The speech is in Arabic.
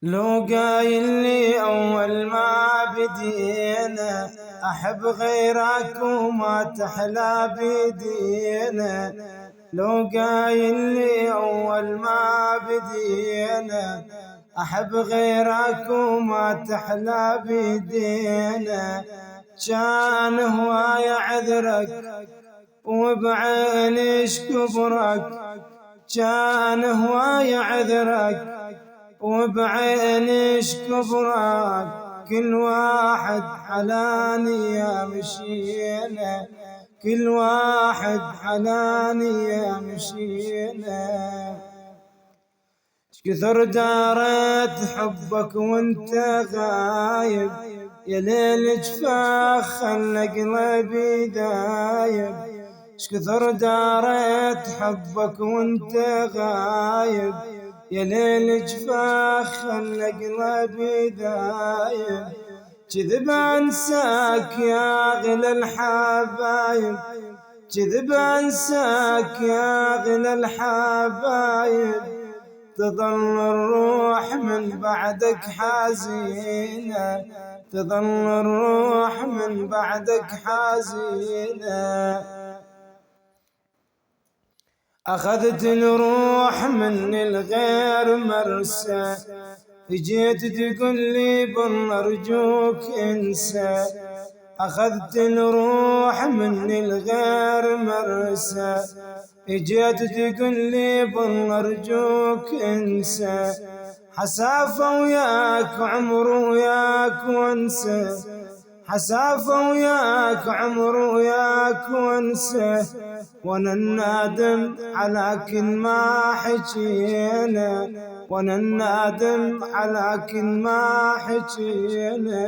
لو قايل لي أول ما بدينا أحب غيرك وما تحلى بدينا. لو قايل لي أول ما بدينا أحب غيرك وما تحلى بدينا، كان هواي عذرك وبعينيش كبرك، كان هواي عذرك وبعينيش كبرك، كل واحد على نية مشينا، كل واحد على نية مشينا. شكثر دارت حبك وانت غايب، يا ليل جفاخ خلى قلبي دايب. شكثر دارت حبك وانت غايب، يا ليل جفاخ خلى قلبي دايب. كذب انساك يا غلى الحبايب، كذب انساك يا غلى الحبايب، تظل الروح من بعدك حزينة، تظل الروح من بعدك حزينة. أخذت الروح من الغير مرسى، جيت تقول لي بالله أرجوك انسى. أخذت الروح من الغير مرسى، جيت تقول لي بالله أرجوك انسى. حسافة وياك عمر وياك وانسى، حسافة وياك عمر وياك وانسى. وانا النادم على كل ما حكينا، وانا النادم على كل ما حكينا.